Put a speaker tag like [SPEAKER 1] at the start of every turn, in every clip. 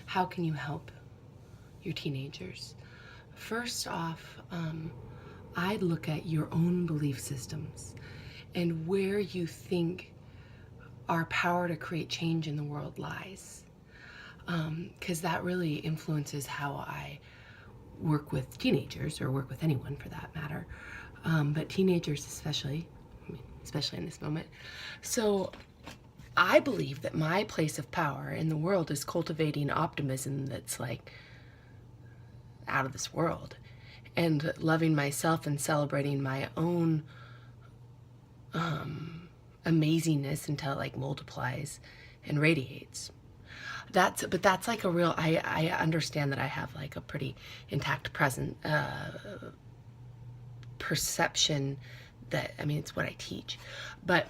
[SPEAKER 1] how can you help your teenagers? First off, I'd look at your own belief systems and where you think our power to create change in the world lies. Because that really influences how I work with teenagers, or work with anyone for that matter, but teenagers especially, especially in this moment. So I believe that my place of power in the world is cultivating optimism that's like out of this world, and loving myself and celebrating my own amazingness until it like multiplies and radiates. But that's like a real, I understand that I have like a pretty intact present perception that, I mean, it's what I teach. But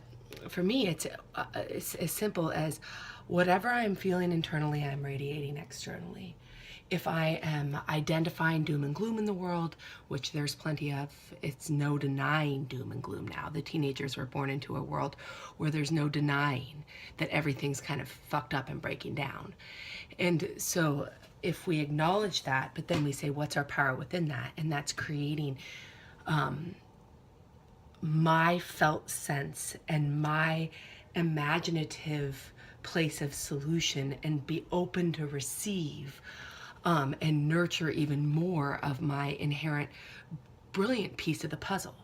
[SPEAKER 1] for me, it's as simple as whatever I'm feeling internally, I'm radiating externally. If I am identifying doom and gloom in the world, which there's plenty of, it's no denying doom and gloom now. The teenagers were born into a world where there's no denying that everything's kind of fucked up and breaking down. And so if we acknowledge that, but then we say, what's our power within that? And that's creating my felt sense and my imaginative place of solution, and be open to receive and nurture even more of my inherent brilliant piece of the puzzle.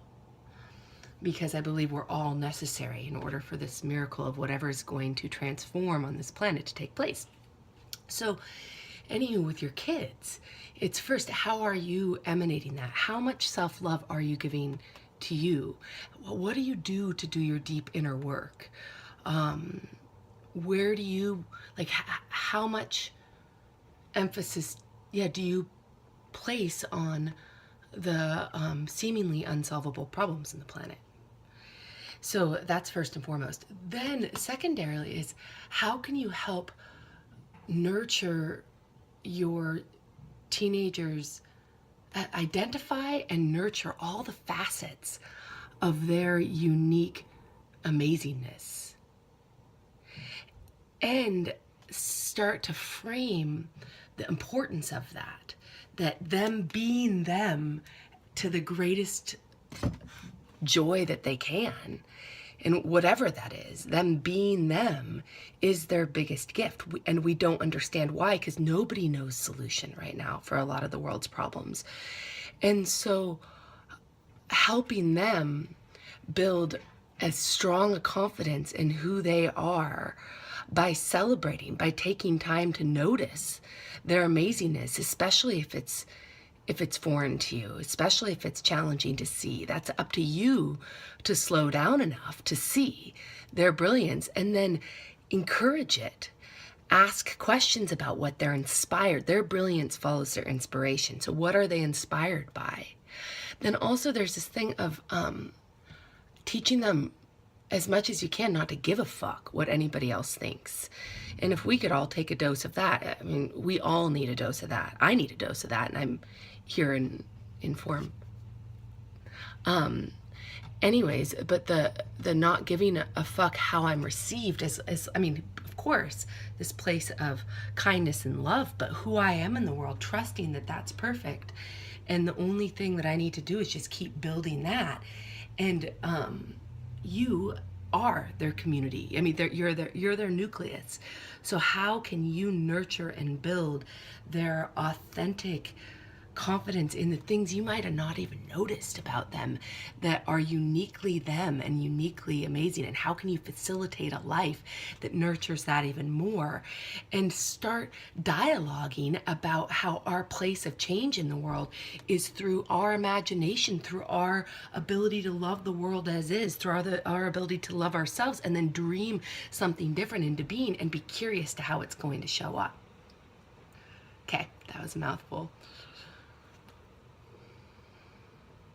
[SPEAKER 1] Because I believe we're all necessary in order for this miracle of whatever is going to transform on this planet to take place. So, anywho, with your kids, it's first, how are you emanating that? How much self-love are you giving to you? What do you do to do your deep inner work? Where do you, like, how much emphasis, do you place on the seemingly unsolvable problems in the planet? So that's first and foremost. Then secondarily is, how can you help nurture your teenagers, identify and nurture all the facets of their unique amazingness, and start to frame the importance of that them being them to the greatest joy that they can, and whatever that is, them being them is their biggest gift. And we don't understand why, because nobody knows solution right now for a lot of the world's problems. And so helping them build as strong a confidence in who they are by celebrating, by taking time to notice their amazingness, especially if it's foreign to you, especially if it's challenging to see. That's up to you to slow down enough to see their brilliance, and then encourage it. Ask questions about what they're inspired. Their brilliance follows their inspiration. So what are they inspired by? Then also there's this thing of teaching them as much as you can not to give a fuck what anybody else thinks. And if we could all take a dose of that, I mean, we all need a dose of that. I need a dose of that, and I'm here in form. Anyways, but the not giving a fuck how I'm received is, I mean, of course, this place of kindness and love, but who I am in the world, trusting that that's perfect. And the only thing that I need to do is just keep building that. And you are their community. I mean, you're their nucleus. So how can you nurture and build their authentic confidence in the things you might have not even noticed about them that are uniquely them and uniquely amazing? And how can you facilitate a life that nurtures that even more, and start dialoguing about how our place of change in the world is through our imagination, through our ability to love the world as is, through our ability to love ourselves, and then dream something different into being, and be curious to how it's going to show up. Okay, that was a mouthful.